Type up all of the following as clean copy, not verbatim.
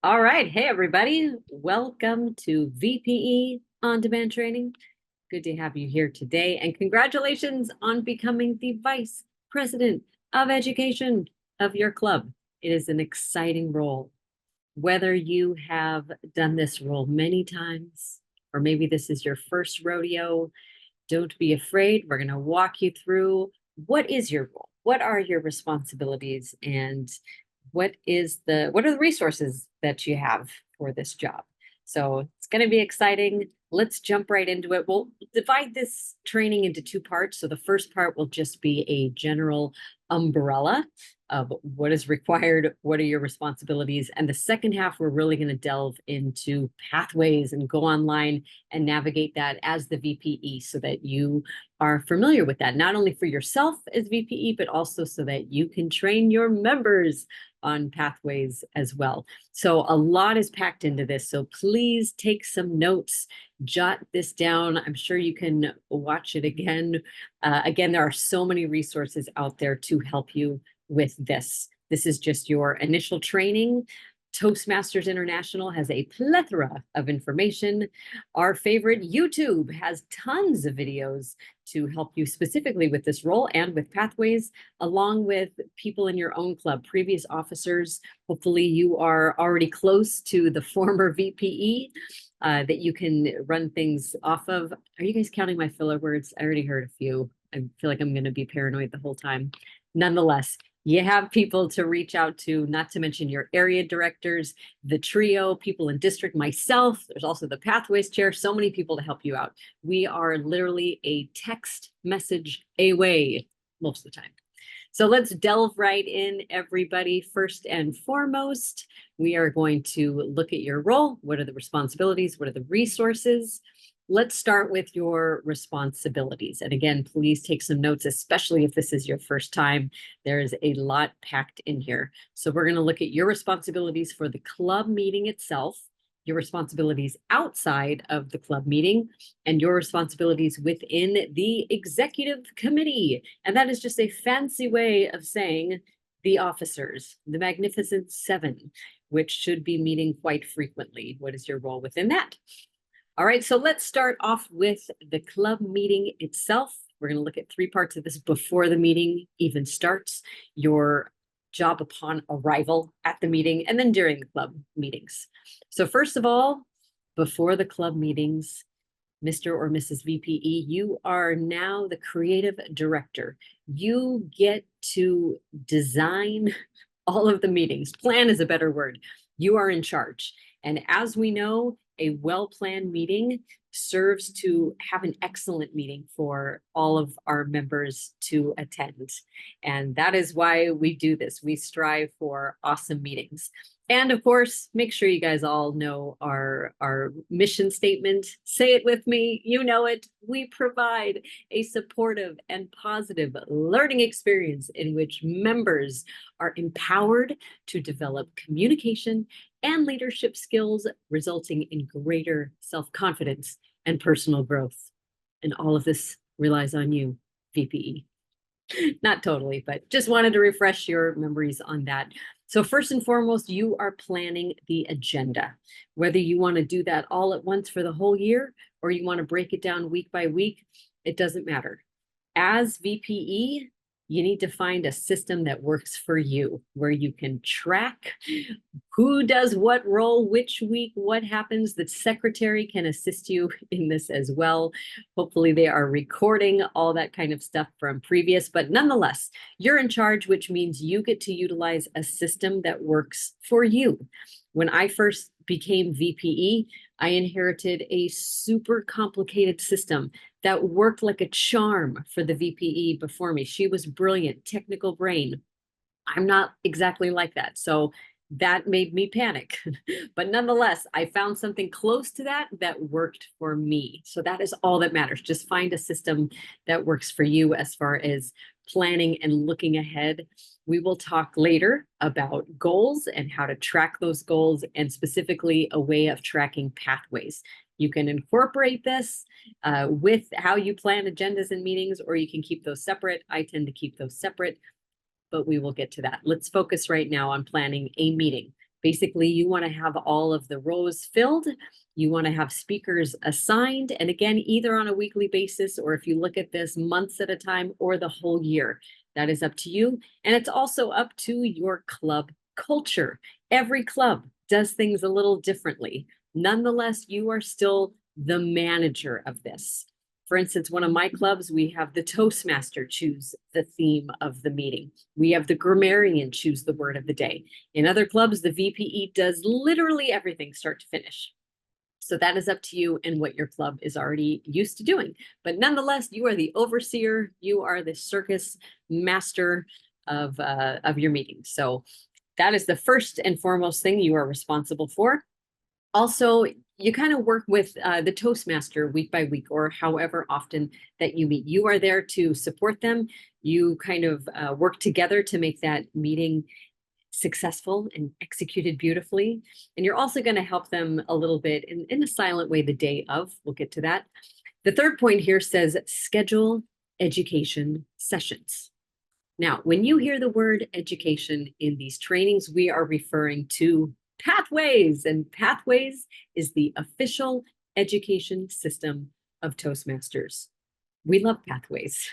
All right. Hey, everybody. Welcome to VPE On Demand Training. Good to have you here today. And congratulations on becoming the Vice President of Education of your club. It is an exciting role. Whether you have done this role many times, or maybe this is your first rodeo, don't be afraid. We're going to walk you through what is your role? What are your responsibilities? And what are the resources that you have for this job? So it's going to be exciting. Let's jump right into it. We'll divide this training into two parts. So the first part will just be a general umbrella of what is required, what are your responsibilities. And the second half, we're really going to delve into pathways and go online and navigate that as the VPE so that you are familiar with that, not only for yourself as VPE, but also so that you can train your members on pathways as well. So a lot is packed into this. So please take some notes, jot this down. I'm sure you can watch it again. Again, there are so many resources out there to help you with this. This is just your initial training. Toastmasters International has a plethora of information. Our favorite YouTube has tons of videos to help you specifically with this role and with pathways, along with people in your own club, previous officers. Hopefully you are already close to the former VPE that you can run things off of. Are you guys counting my filler words? I already heard a few. I feel like I'm going to be paranoid the whole time. Nonetheless, you have people to reach out to, not to mention your area directors, the trio, people in district, myself. There's also the pathways chair, so many people to help you out. We are literally a text message away most of the time. So let's delve right in, everybody. First and foremost, we are going to look at your role. What are the responsibilities? What are the resources? Let's start with your responsibilities. And again, please take some notes, especially if this is your first time. There is a lot packed in here. So we're going to look at your responsibilities for the club meeting itself, your responsibilities outside of the club meeting, and your responsibilities within the executive committee. And that is just a fancy way of saying the officers, the Magnificent Seven, which should be meeting quite frequently. What is your role within that? All right, so let's start off with the club meeting itself. We're going to look at three parts of this before the meeting even starts, your job upon arrival at the meeting, and then during the club meetings. So first of all, before the club meetings, Mr. or Mrs. VPE, you are now the creative director. You get to design all of the meetings. Plan is a better word. You are in charge. And as we know, a well-planned meeting serves to have an excellent meeting for all of our members to attend. And that is why we do this. We strive for awesome meetings. And of course, make sure you guys all know our mission statement. Say it with me. You know it. We provide a supportive and positive learning experience in which members are empowered to develop communication and leadership skills, resulting in greater self-confidence and personal growth. And all of this relies on you, VPE. Not totally, but just wanted to refresh your memories on that. So first and foremost, you are planning the agenda. Whether you want to do that all at once for the whole year, or you want to break it down week by week, it doesn't matter. As VPE, you need to find a system that works for you, where you can track who does what role, which week, what happens. The secretary can assist you in this as well. Hopefully they are recording all that kind of stuff from previous, but nonetheless, you're in charge, which means you get to utilize a system that works for you. When I first became VPE, I inherited a super complicated system that worked like a charm for the VPE before me. She was brilliant, technical brain. I'm not exactly like that. So that made me panic. But nonetheless, I found something close to that that worked for me. So that is all that matters. Just find a system that works for you as far as planning and looking ahead. We will talk later about goals and how to track those goals, and specifically a way of tracking pathways. You can incorporate this with how you plan agendas and meetings, or you can keep those separate. I tend to keep those separate, but we will get to that. Let's focus right now on planning a meeting. Basically, you want to have all of the rows filled. You want to have speakers assigned. And again, either on a weekly basis, or if you look at this months at a time, or the whole year, that is up to you. And it's also up to your club culture. Every club does things a little differently. Nonetheless, you are still the manager of this. For instance, one of my clubs, we have the Toastmaster choose the theme of the meeting. We have the grammarian choose the word of the day. In other clubs, the VPE does literally everything start to finish. So that is up to you and what your club is already used to doing. But nonetheless, you are the overseer. You are the circus master of your meetings. So that is the first and foremost thing you are responsible for. Also, you kind of work with the Toastmaster week by week, or however often that you meet. You are there to support them. You kind of work together to make that meeting successful and executed beautifully. And you're also going to help them a little bit in a silent way the day of. We'll get to that. The third point here says schedule education sessions. Now, when you hear the word education in these trainings, we are referring to Pathways, and Pathways is the official education system of Toastmasters. We love Pathways.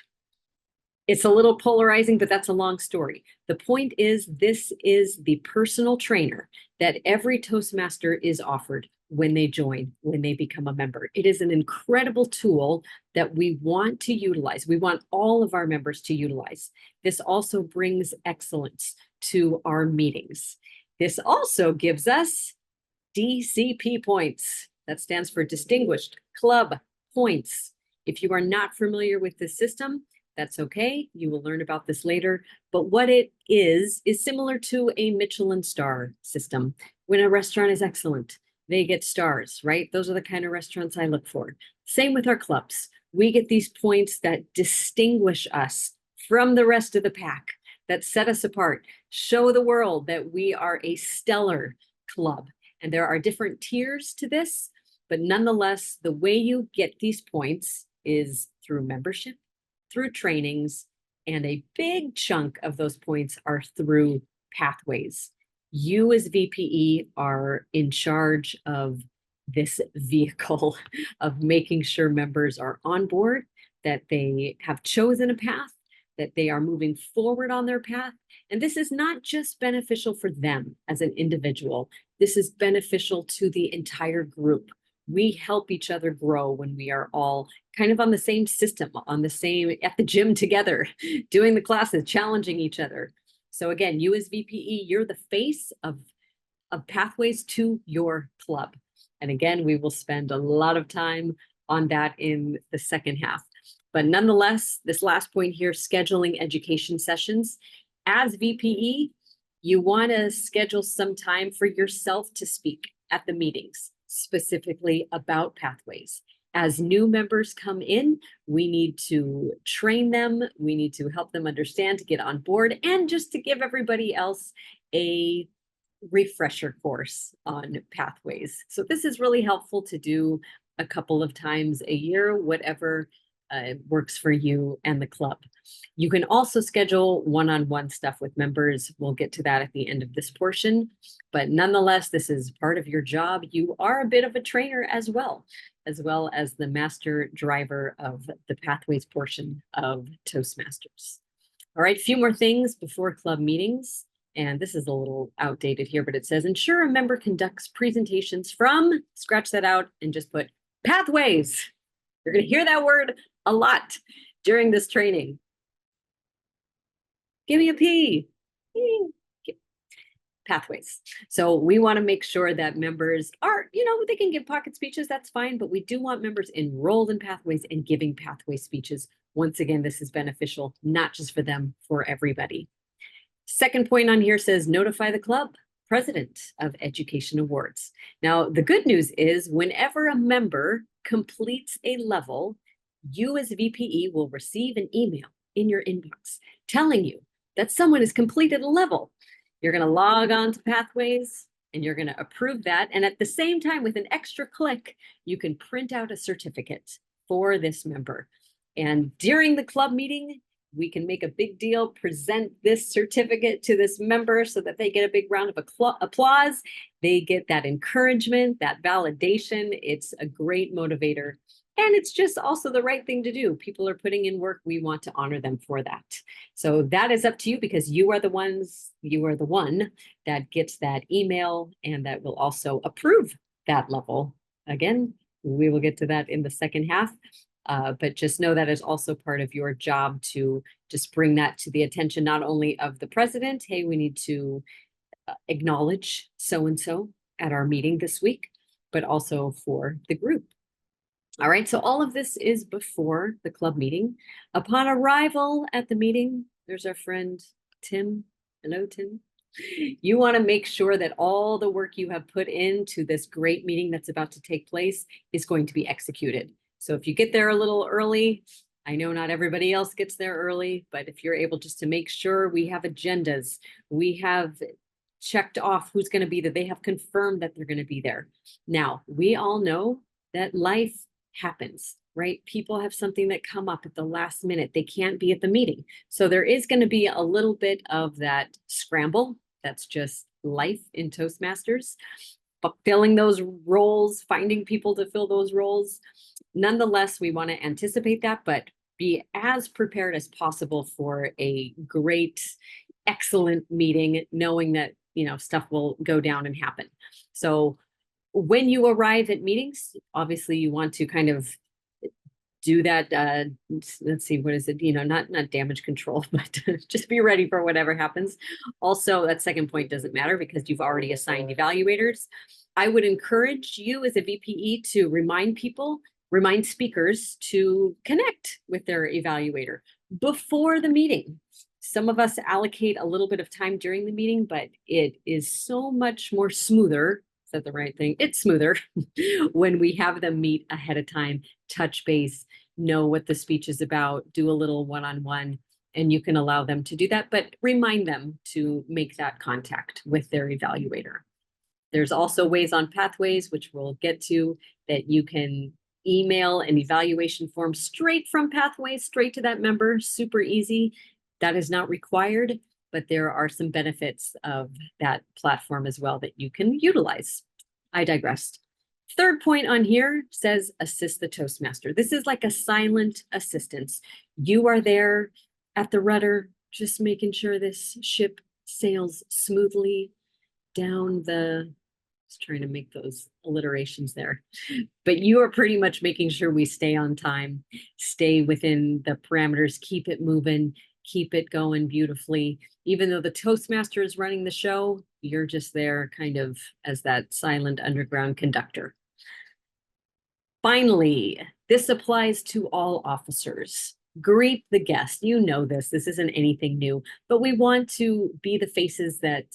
It's a little polarizing, but that's a long story. The point is, this is the personal trainer that every Toastmaster is offered when they join, when they become a member. It is an incredible tool that we want to utilize. We want all of our members to utilize. This also brings excellence to our meetings. This also gives us DCP points. That stands for Distinguished Club Points. If you are not familiar with this system, that's okay. You will learn about this later. But what it is similar to a Michelin star system. When a restaurant is excellent, they get stars, right? Those are the kind of restaurants I look for. Same with our clubs. We get these points that distinguish us from the rest of the pack, that set us apart, show the world that we are a stellar club. And there are different tiers to this, but nonetheless, the way you get these points is through membership, through trainings, and a big chunk of those points are through Pathways. You as VPE are in charge of this vehicle of making sure members are on board, that they have chosen a path, that they are moving forward on their path. And this is not just beneficial for them as an individual. This is beneficial to the entire group. We help each other grow when we are all kind of on the same system, on the same, at the gym together, doing the classes, challenging each other. So again, you as VPE, you're the face of Pathways to your club. And again, we will spend a lot of time on that in the second half. But nonetheless, this last point here, scheduling education sessions. As VPE, you want to schedule some time for yourself to speak at the meetings, specifically about Pathways. As new members come in, we need to train them. We need to help them understand, to get on board, and just to give everybody else a refresher course on Pathways. So this is really helpful to do a couple of times a year, whatever works for you and the club. You can also schedule one-on-one stuff with members. We'll get to that at the end of this portion, but nonetheless, this is part of your job. You are a bit of a trainer as well as the master driver of the Pathways portion of Toastmasters. All right, a few more things before club meetings. And this is a little outdated here, but it says, ensure a member conducts presentations from, scratch that out and just put Pathways. You're going to hear that word a lot during this training. Give me a P. Pathways. So we want to make sure that members are, they can give pocket speeches, that's fine, but we do want members enrolled in Pathways and giving Pathway speeches. Once again, this is beneficial, not just for them, for everybody. Second point on here says, notify the club president of education awards. Now, the good news is whenever a member completes a level, you as VPE will receive an email in your inbox telling you that someone has completed a level. You're going to log on to Pathways and you're going to approve that. And at the same time, with an extra click, you can print out a certificate for this member. And during the club meeting, we can make a big deal, present this certificate to this member so that they get a big round of applause. They get that encouragement, that validation. It's a great motivator. And it's just also the right thing to do. People are putting in work. We want to honor them for that. So that is up to you, because you are the one that gets that email and that will also approve that level. Again, we will get to that in the second half. But just know that is also part of your job to just bring that to the attention, not only of the president. Hey, we need to acknowledge so-and-so at our meeting this week, but also for the group. All right, so all of this is before the club meeting. Upon arrival at the meeting, there's our friend Tim. Hello, Tim. You want to make sure that all the work you have put into this great meeting that's about to take place is going to be executed. So if you get there a little early, I know not everybody else gets there early, but if you're able just to make sure we have agendas, we have checked off who's going to be there, they have confirmed that they're going to be there. Now, we all know that life happens, right? People have something that come up at the last minute. They can't be at the meeting. So there is going to be a little bit of that scramble. That's just life in Toastmasters. But filling those roles, finding people to fill those roles. Nonetheless, we want to anticipate that, but be as prepared as possible for a great, excellent meeting, knowing that, stuff will go down and happen. So when you arrive at meetings, obviously you want to kind of do that. Let's see, what is it? Not damage control, but just be ready for whatever happens. Also, that second point doesn't matter because you've already assigned evaluators. I would encourage you as a VPE to remind speakers to connect with their evaluator before the meeting. Some of us allocate a little bit of time during the meeting, but it is so much more smoother. Is that the right thing? It's smoother when we have them meet ahead of time, touch base, know what the speech is about, do a little one-on-one, and you can allow them to do that, but remind them to make that contact with their evaluator. There's also ways on Pathways, which we'll get to, that you can email an evaluation form straight from Pathways, straight to that member, super easy. That is not required, but there are some benefits of that platform as well that you can utilize. I digressed. Third point on here says assist the Toastmaster. This is like a silent assistance. You are there at the rudder, just making sure this ship sails smoothly down the, just trying to make those alliterations there. But you are pretty much making sure we stay on time, stay within the parameters, keep it moving, keep it going beautifully. Even though the Toastmaster is running the show, you're just there kind of as that silent underground conductor. Finally, this applies to all officers. Greet the guest. You know this. This isn't anything new, but we want to be the faces that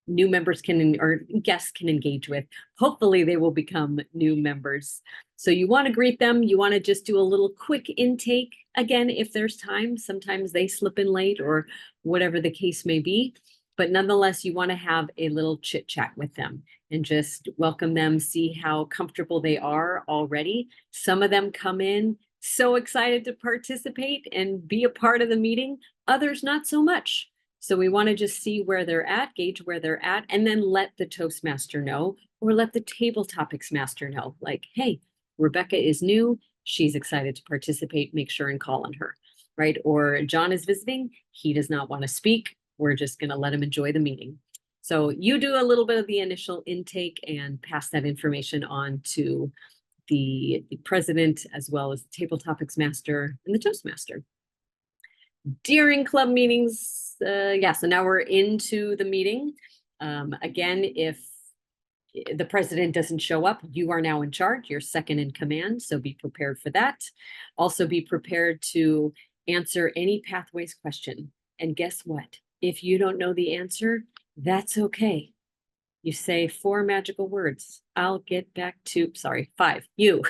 new members or guests can engage with. Hopefully they will become new members. So you want to greet them. You want to just do a little quick intake. Again, if there's time, sometimes they slip in late or whatever the case may be. But nonetheless, you want to have a little chit chat with them and just welcome them, see how comfortable they are already. Some of them come in so excited to participate and be a part of the meeting. Others not so much. So we want to just see where they're at, gauge where they're at, and then let the Toastmaster know, or let the table topics master know, like, hey, Rebekah is new. She's excited to participate. Make sure and call on her, right? Or John is visiting. He does not want to speak. We're just going to let him enjoy the meeting. So you do a little bit of the initial intake and pass that information on to the president, as well as the table topics master and the Toastmaster. During club meetings, so now we're into the meeting. Again, if the president doesn't show up, you are now in charge. You're second in command, so be prepared for that. Also be prepared to answer any Pathways question. And guess what? If you don't know the answer, that's okay. You say 4 magical words. I'll get back to, 5, you.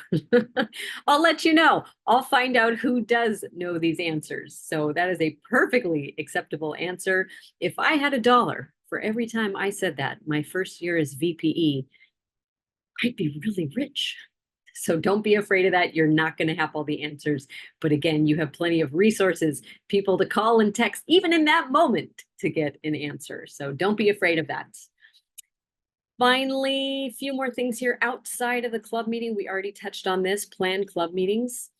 I'll let you know. I'll find out who does know these answers. So that is a perfectly acceptable answer. If I had $1 for every time I said that, my first year as VPE, I'd be really rich. So don't be afraid of that. You're not going to have all the answers. But again, you have plenty of resources, people to call and text, even in that moment, to get an answer. So don't be afraid of that. Finally, a few more things here outside of the club meeting. We already touched on this, plan club meetings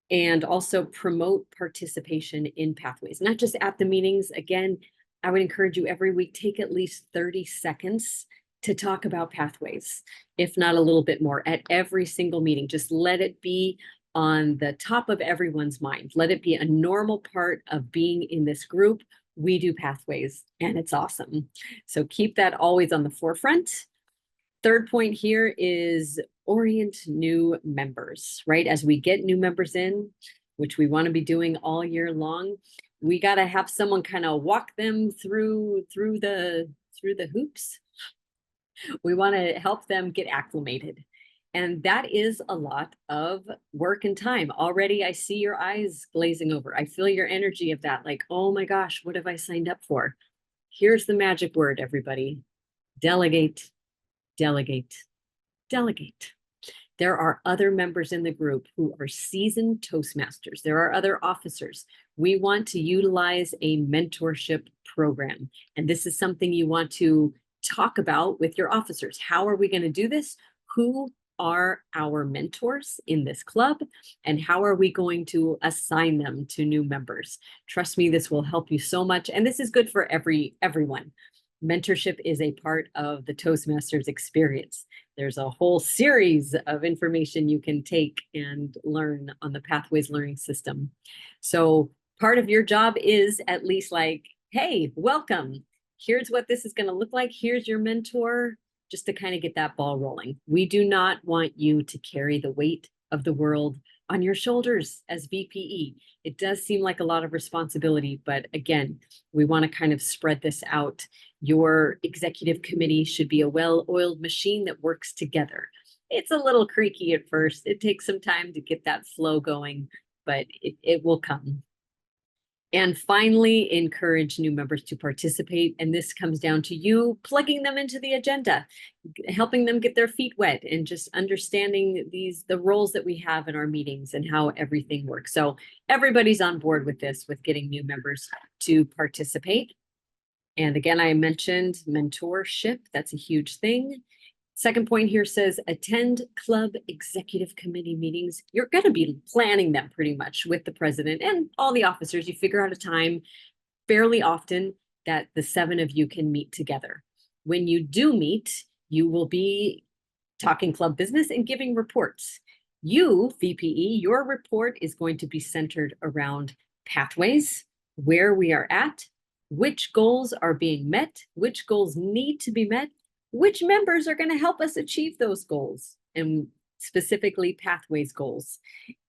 and also promote participation in pathways, not just at the meetings. Again, I would encourage you every week, take at least 30 seconds to talk about pathways, if not a little bit more at every single meeting. Just let it be on the top of everyone's mind. Let it be a normal part of being in this group. We do pathways and it's awesome. So keep that always on the forefront. Third point here is orient new members, right? As we get new members in, which we want to be doing all year long, we got to have someone kind of walk them through the hoops. We want to help them get acclimated. And that is a lot of work and time. Already I see your eyes glazing over. I feel your energy of that, like, oh my gosh, what have I signed up for? Here's the magic word, everybody. Delegate, delegate, delegate. There are other members in the group who are seasoned Toastmasters. There are other officers. We want to utilize a mentorship program. And this is something you want to talk about with your officers. How are we going to do this? Who are our mentors in this club? And how are we going to assign them to new members? Trust me, this will help you so much. And this is good for everyone. Mentorship is a part of the Toastmasters experience. There's a whole series of information you can take and learn on the Pathways Learning System. So part of your job is at least like, hey, welcome. Here's what this is going to look like. Here's your mentor, just to kind of get that ball rolling. We do not want you to carry the weight of the world on your shoulders as VPE. It does seem like a lot of responsibility, but again, we want to kind of spread this out. Your executive committee should be a well-oiled machine that works together. It's a little creaky at first. It takes some time to get that flow going, but it will come. And finally, encourage new members to participate. And this comes down to you plugging them into the agenda, helping them get their feet wet, and just understanding the roles that we have in our meetings and how everything works. So everybody's on board with this, with getting new members to participate. And again, I mentioned mentorship. That's a huge thing. Second point here says attend club executive committee meetings. You're going to be planning them pretty much with the president and all the officers. You figure out a time fairly often that the 7 of you can meet together. When you do meet, you will be talking club business and giving reports. You, VPE, your report is going to be centered around pathways, where we are at, which goals are being met, which goals need to be met, which members are going to help us achieve those goals, and specifically pathways goals.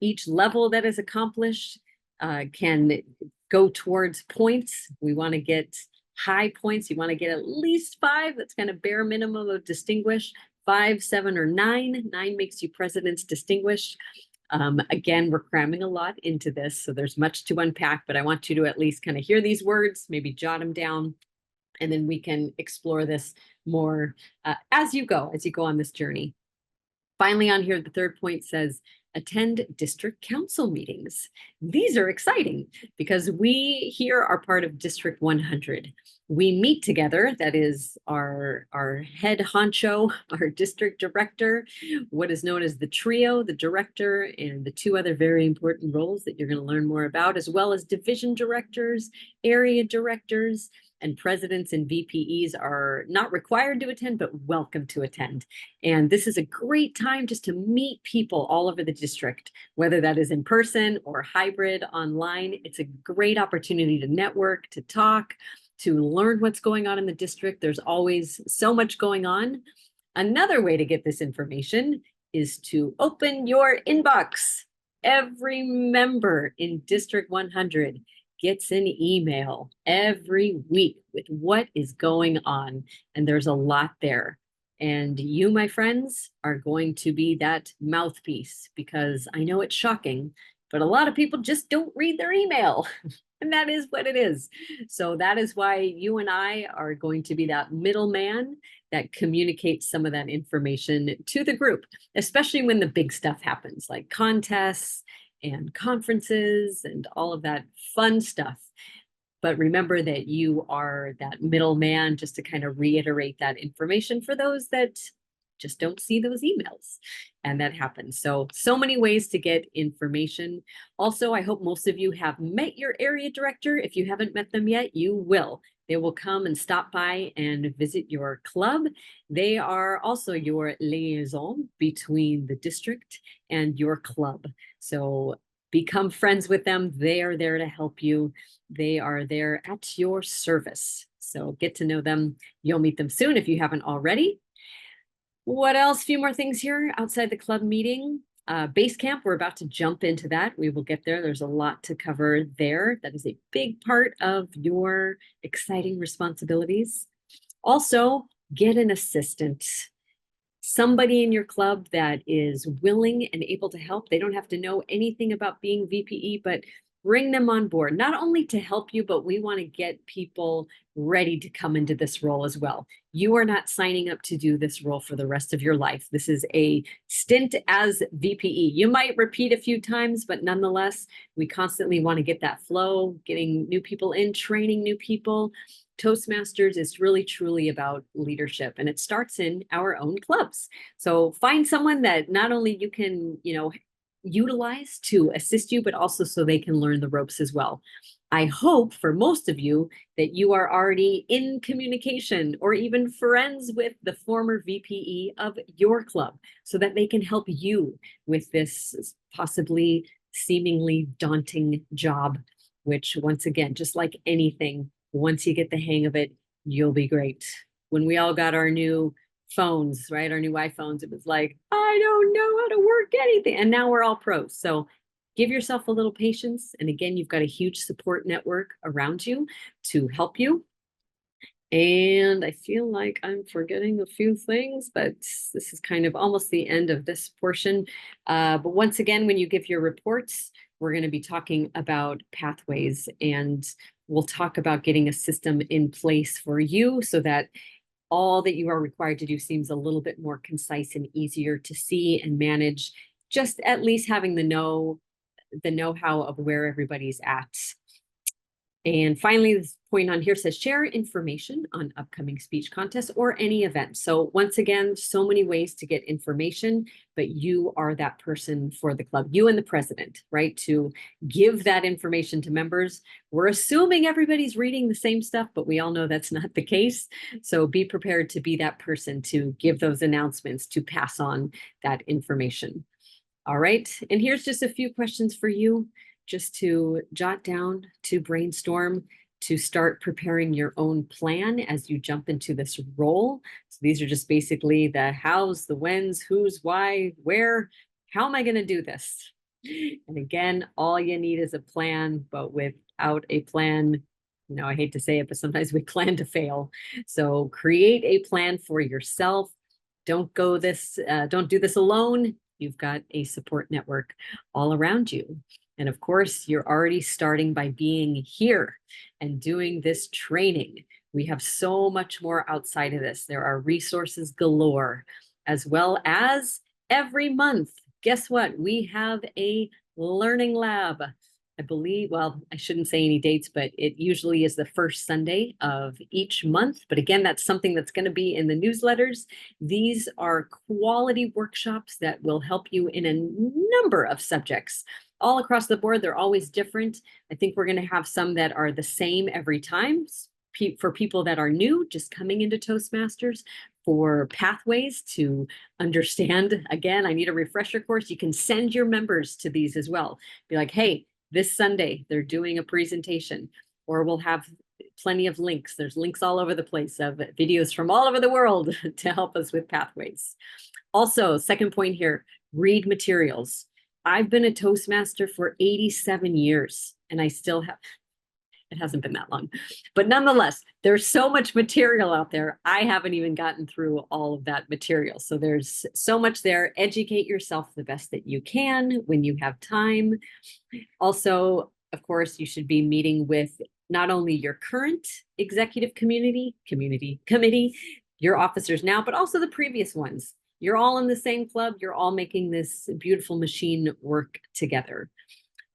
Each level that is accomplished can go towards points. We want to get high points. You want to get at least 5. That's kind of bare minimum of distinguished. 5, 7, or 9. 9 makes you president's distinguished. Again, we're cramming a lot into this, so there's much to unpack, but I want you to at least kind of hear these words, maybe jot them down, and then we can explore this more as you go on this journey. Finally, on here, the third point says, attend district council meetings. These are exciting because we here are part of District 100. We meet together, that is our head honcho, our district director, what is known as the trio, the director, and the 2 other very important roles that you're going to learn more about, as well as division directors, area directors, and presidents and VPEs are not required to attend, but welcome to attend. And this is a great time just to meet people all over the district, whether that is in person or hybrid online. It's a great opportunity to network, to talk, to learn what's going on in the district. There's always so much going on. Another way to get this information is to open your inbox. Every member in District 100 gets an email every week with what is going on. And there's a lot there. And you, my friends, are going to be that mouthpiece, because I know it's shocking, but a lot of people just don't read their email. And that is what it is. So that is why you and I are going to be that middleman that communicates some of that information to the group, especially when the big stuff happens, like contests and conferences and all of that fun stuff. But remember that you are that middleman, just to kind of reiterate that information for those that just don't see those emails. And that happens. So many ways to get information. Also, I hope most of you have met your area director. If you haven't met them yet, you will. They will come and stop by and visit your club. They are also your liaison between the district and your club. So become friends with them. They are there to help you. They are there at your service. So get to know them. You'll meet them soon if you haven't already. What else? A few more things here outside the club meeting. Base camp, we're about to jump into that. We will get there. There's a lot to cover there. That is a big part of your exciting responsibilities. Also, get an assistant. Somebody in your club that is willing and able to help. They don't have to know anything about being VPE, but bring them on board, not only to help you, but we want to get people ready to come into this role as well. You are not signing up to do this role for the rest of your life. This is a stint as VPE. You might repeat a few times, but nonetheless, we constantly want to get that flow, getting new people in, training new people. Toastmasters is really, truly about leadership, and it starts in our own clubs. So find someone that not only you can, utilize to assist you, but also so they can learn the ropes as well. I hope for most of you that you are already in communication or even friends with the former VPE of your club so that they can help you with this possibly seemingly daunting job, which once again, just like anything, once you get the hang of it, you'll be great. When we all got our new phones, right? Our new iPhones, it was like, I don't know how to work anything. And now we're all pros. So give yourself a little patience. And again, you've got a huge support network around you to help you. And I feel like I'm forgetting a few things, but this is kind of almost the end of this portion. But once again, when you give your reports, we're going to be talking about pathways, and we'll talk about getting a system in place for you so that all that you are required to do seems a little bit more concise and easier to see and manage, just at least having the know-how of where everybody's at. And finally, this point on here says share information on upcoming speech contests or any event. So once again, so many ways to get information, but you are that person for the club, you and the president, right? To give that information to members. We're assuming everybody's reading the same stuff, but we all know that's not the case. So be prepared to be that person to give those announcements, to pass on that information. All right, and here's just a few questions for you, just to jot down, to brainstorm, to start preparing your own plan as you jump into this role. So these are just basically the hows, the whens, who's, why, where, how am I going to do this? And again, all you need is a plan, but without a plan, I hate to say it, but sometimes we plan to fail. So create a plan for yourself. Don't do this alone. You've got a support network all around you. And of course, you're already starting by being here and doing this training. We have so much more outside of this. There are resources galore, as well as every month. Guess what? We have a learning lab. I believe, well, I shouldn't say any dates, but it usually is the first Sunday of each month. But again, that's something that's going to be in the newsletters. These are quality workshops that will help you in a number of subjects all across the board. They're always different. I think we're going to have some that are the same every time for people that are new, just coming into Toastmasters, for pathways to understand. Again, I need a refresher course. You can send your members to these as well. Be like, hey, this Sunday, they're doing a presentation, or we'll have plenty of links. There's links all over the place of videos from all over the world to help us with pathways. Also, second point here, read materials. I've been a Toastmaster for 87 years, and I still have. It hasn't been that long, but nonetheless, there's so much material out there. I haven't even gotten through all of that material. So there's so much there. Educate yourself the best that you can when you have time. Also, of course, you should be meeting with not only your current executive committee, your officers now, but also the previous ones. You're all in the same club. You're all making this beautiful machine work together.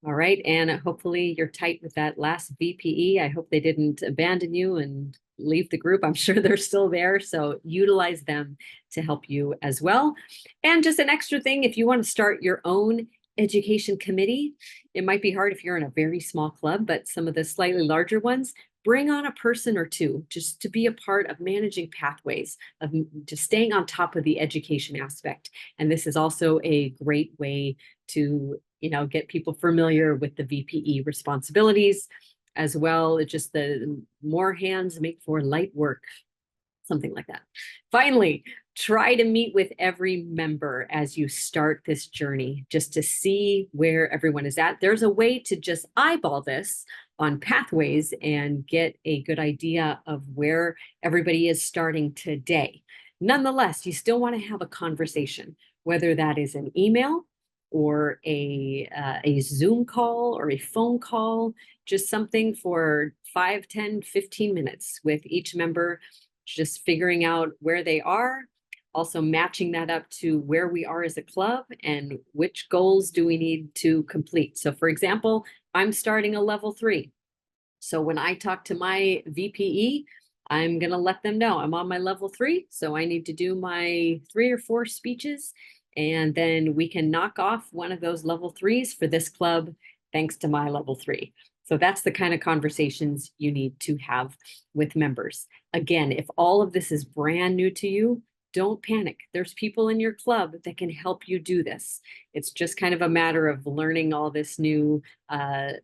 All right. And hopefully you're tight with that last VPE. I hope they didn't abandon you and leave the group. I'm sure they're still there. So utilize them to help you as well. And just an extra thing, if you want to start your own education committee, it might be hard if you're in a very small club, but some of the slightly larger ones, bring on a person or two just to be a part of managing pathways, of just staying on top of the education aspect. And this is also a great way to, get people familiar with the VPE responsibilities as well. It's just the more hands make for light work, something like that. Finally, try to meet with every member as you start this journey, just to see where everyone is at. There's a way to just eyeball this on Pathways and get a good idea of where everybody is starting today. Nonetheless, you still want to have a conversation, whether that is an email or a Zoom call or a phone call, just something for 5, 10, 15 minutes with each member, just figuring out where they are, also matching that up to where we are as a club and which goals do we need to complete. So for example, I'm starting a level 3. So when I talk to my VPE, I'm going to let them know I'm on my level 3. So I need to do my 3 or 4 speeches, and then we can knock off one of those level 3s for this club, thanks to my level 3. So that's the kind of conversations you need to have with members. Again, if all of this is brand new to you, don't panic. There's people in your club that can help you do this. It's just kind of a matter of learning all this new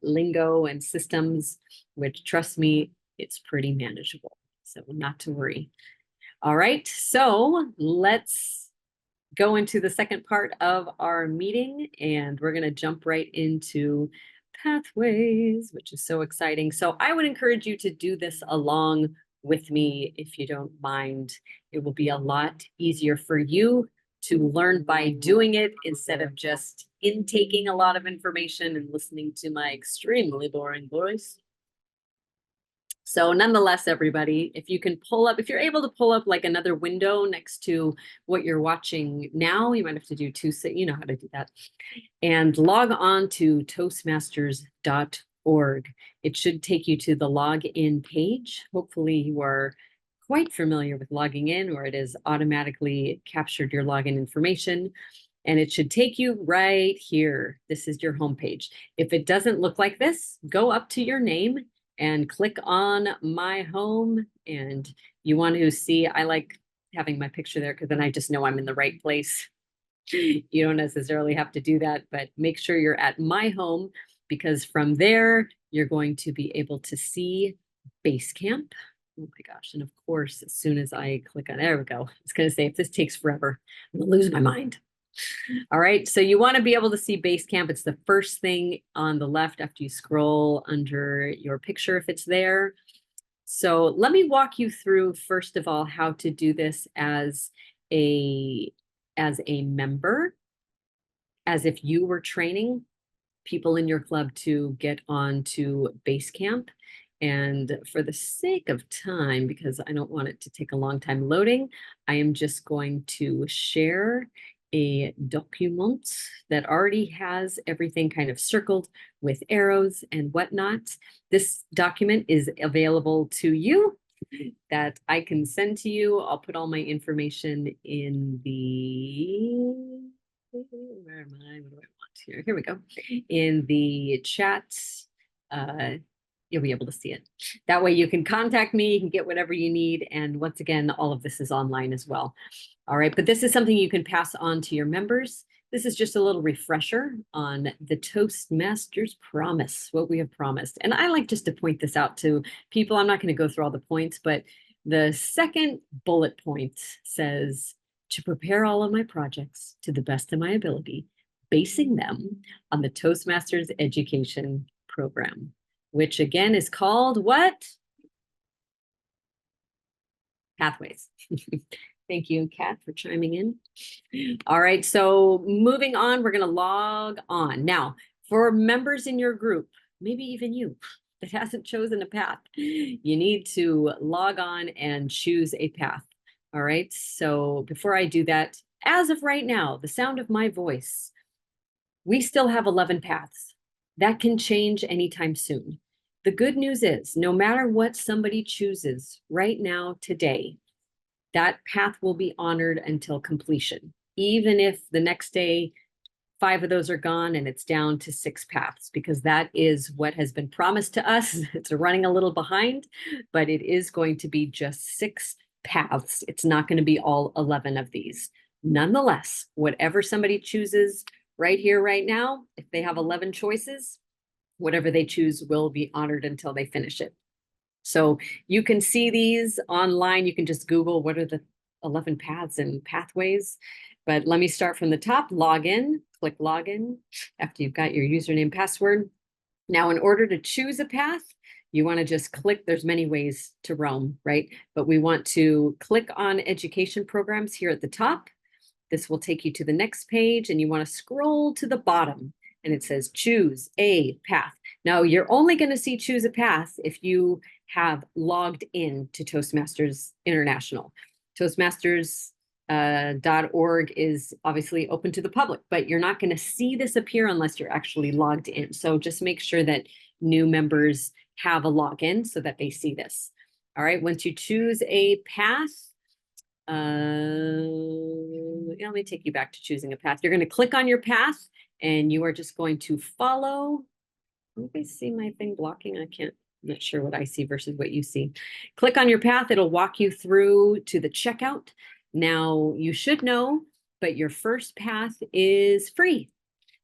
lingo and systems, which, trust me, it's pretty manageable. So not to worry. All right, so let's go into the second part of our meeting, and we're going to jump right into Pathways, which is so exciting. So I would encourage you to do this along with me if you don't mind. It will be a lot easier for you to learn by doing it instead of just intaking a lot of information and listening to my extremely boring voice. So nonetheless, everybody, if you're able to pull up like another window next to what you're watching now, you might have to do two, you know how to do that, and log on to toastmasters.org. It should take you to the login page. Hopefully you are quite familiar with logging in, or it has automatically captured your login information. And it should take you right here. This is your homepage. If it doesn't look like this, go up to your name and click on My Home. And you want to see, I like having my picture there because then I just know I'm in the right place. You don't necessarily have to do that, but make sure you're at My Home, because from there, you're going to be able to see Basecamp. Oh my gosh. And of course, as soon as I click on, there we go. It's going to say, if this takes forever, I'm going to lose my mind. All right, so you want to be able to see Basecamp. It's the first thing on the left after you scroll under your picture, if it's there. So let me walk you through, first of all, how to do this as a member, as if you were training people in your club to get on to Basecamp. And for the sake of time, because I don't want it to take a long time loading, I am just going to share a document that already has everything kind of circled with arrows and whatnot. This document is available to you that I can send to you. I'll put all my information in the, where am I? What do I want here? Here we go. In the chat, you'll be able to see it. That way you can contact me, you can get whatever you need. And once again, all of this is online as well. All right, but this is something you can pass on to your members. This is just a little refresher on the Toastmasters promise, what we have promised. And I like just to point this out to people. I'm not going to go through all the points, but the second bullet point says, to prepare all of my projects to the best of my ability, basing them on the Toastmasters education program, which again is called what? Pathways. Thank you, Kat, for chiming in. All right, so moving on, we're going to log on. Now, for members in your group, maybe even you that hasn't chosen a path, you need to log on and choose a path. All right, so before I do that, as of right now, the sound of my voice, we still have 11 paths. That can change anytime soon. The good news is, no matter what somebody chooses right now, today, that path will be honored until completion, even if the next day 5 of those are gone and it's down to 6 paths, because that is what has been promised to us. It's running a little behind, but it is going to be just 6 paths. It's not going to be all 11 of these. Nonetheless, whatever somebody chooses right here, right now, if they have 11 choices, whatever they choose will be honored until they finish it. So you can see these online. You can just Google what are the 11 paths and pathways. But let me start from the top. Log in, click login after you've got your username, password. Now, in order to choose a path, you want to just click. There's many ways to roam, right? But we want to click on education programs here at the top. This will take you to the next page, and you want to scroll to the bottom, and it says choose a path. Now, you're only going to see choose a path if you have logged in to Toastmasters International. Toastmasters.org is obviously open to the public, but you're not going to see this appear unless you're actually logged in. So just make sure that new members have a login so that they see this. All right, once you choose a path, let me take you back to choosing a path. You're going to click on your path and you are just going to follow. I see my thing blocking. I'm not sure what I see versus what you see. Click on your path. It'll walk you through to the checkout. Now you should know, but your first path is free.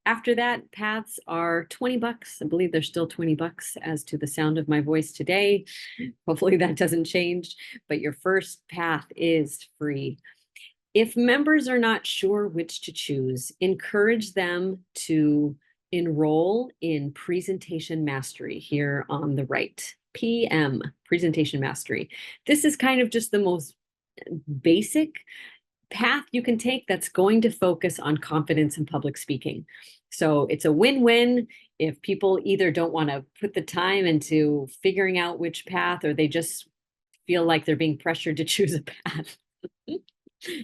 After that, paths are $20. I believe they're still $20 as to the sound of my voice today. Hopefully that doesn't change, but your first path is free. If members are not sure which to choose, encourage them to enroll in Presentation Mastery here on the right. PM, Presentation Mastery. This is kind of just the most basic path you can take that's going to focus on confidence in public speaking. So it's a win-win if people either don't want to put the time into figuring out which path, or they just feel like they're being pressured to choose a path.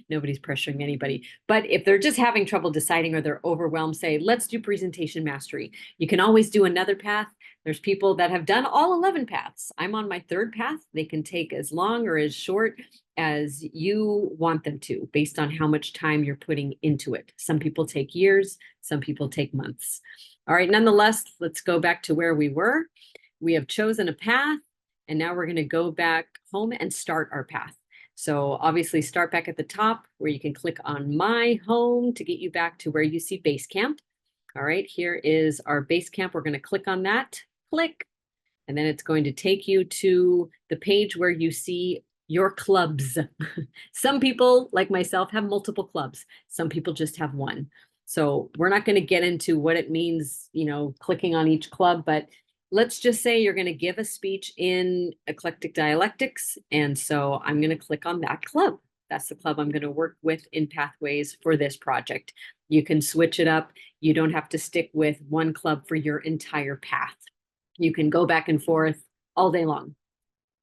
Nobody's pressuring anybody. But if they're just having trouble deciding or they're overwhelmed, say, let's do Presentation Mastery. You can always do another path. There's people that have done all 11 paths. I'm on my 3rd path. They can take as long or as short as you want them to, based on how much time you're putting into it. Some people take years, some people take months. All right, nonetheless, let's go back to where we were. We have chosen a path, and now we're going to go back home and start our path. So obviously start back at the top where you can click on My Home to get you back to where you see Basecamp. All right, here is our Basecamp. We're going to click on that, click, and then it's going to take you to the page where you see your clubs. Some people, like myself, have multiple clubs. Some people just have one. So we're not going to get into what it means, clicking on each club, but let's just say you're going to give a speech in eclectic dialectics. And so I'm going to click on that club. That's the club I'm going to work with in Pathways for this project. You can switch it up. You don't have to stick with one club for your entire path. You can go back and forth all day long.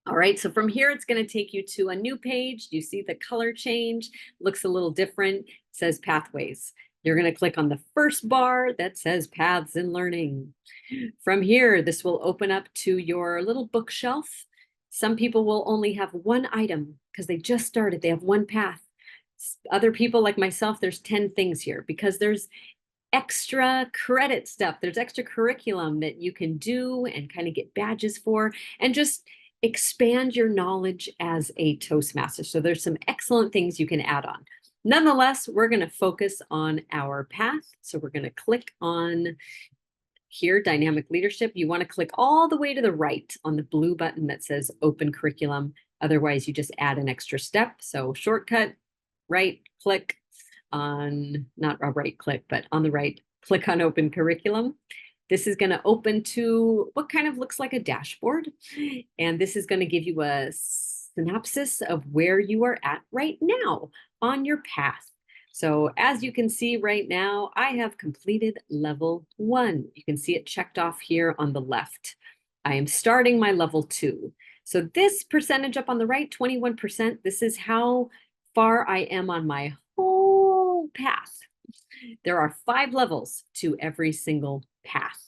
All right, so from here, it's going to take you to a new page. You see the color change, looks a little different. It says Pathways. You're going to click on the first bar that says Paths in Learning. From here, this will open up to your little bookshelf. Some people will only have one item because they just started. They have one path. Other people like myself, there's 10 things here because there's extra credit stuff. There's extra curriculum that you can do and kind of get badges for and just expand your knowledge as a Toastmaster. So there's some excellent things you can add on. Nonetheless, we're going to focus on our path. So we're going to click on here, Dynamic Leadership. You want to click all the way to the right on the blue button that says Open Curriculum. Otherwise, you just add an extra step. So shortcut, right click on, not a right click, but on the right, click on Open Curriculum. This is going to open to what kind of looks like a dashboard. And this is going to give you a synopsis of where you are at right now on your path. So as you can see right now, I have completed level 1. You can see it checked off here on the left. I am starting my level 2. So this percentage up on the right, 21%, this is how far I am on my whole path. There are 5 levels to every single path.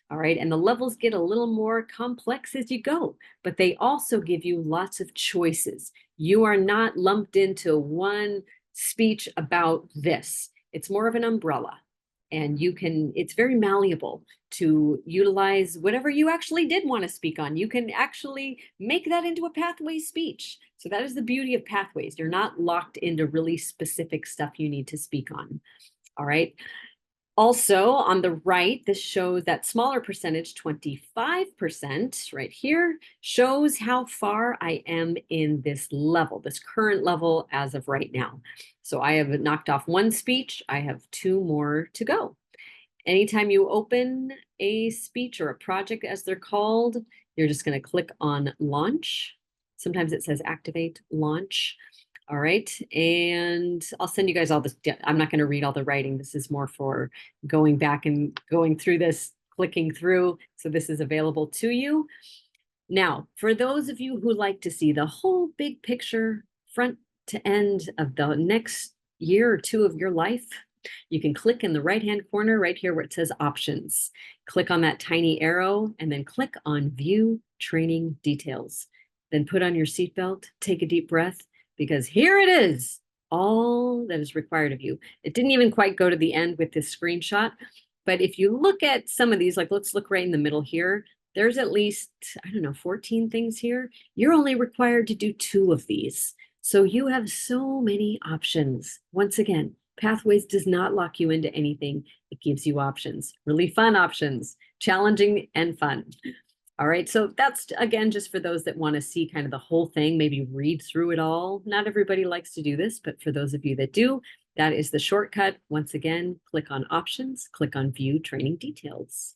All right. And the levels get a little more complex as you go, but they also give you lots of choices. You are not lumped into one speech about this. It's more of an umbrella. And it's very malleable to utilize whatever you actually did want to speak on. You can actually make that into a pathway speech. So that is the beauty of pathways. You're not locked into really specific stuff you need to speak on. All right. Also on the right, this shows that smaller percentage, 25% right here, shows how far I am in this level, this current level as of right now. So I have knocked off 1 speech. I have 2 more to go. Anytime you open a speech or a project, as they're called, you're just going to click on launch. Sometimes it says activate, launch. All right. And I'll send you guys all this. I'm not going to read all the writing. This is more for going back and going through this, clicking through. So this is available to you. Now, for those of you who like to see the whole big picture front to end of the next year or 2 of your life, you can click in the right-hand corner right here where it says options. Click on that tiny arrow and then click on view training details. Then put on your seatbelt, take a deep breath, because here it is, all that is required of you. It didn't even quite go to the end with this screenshot, but if you look at some of these, like let's look right in the middle here, there's at least, 14 things here. You're only required to do 2 of these. So you have so many options. Once again, Pathways does not lock you into anything. It gives you options, really fun options, challenging and fun. All right, so that's, again, just for those that want to see kind of the whole thing, maybe read through it all. Not everybody likes to do this, but for those of you that do, that is the shortcut. Once again, click on options, click on view training details.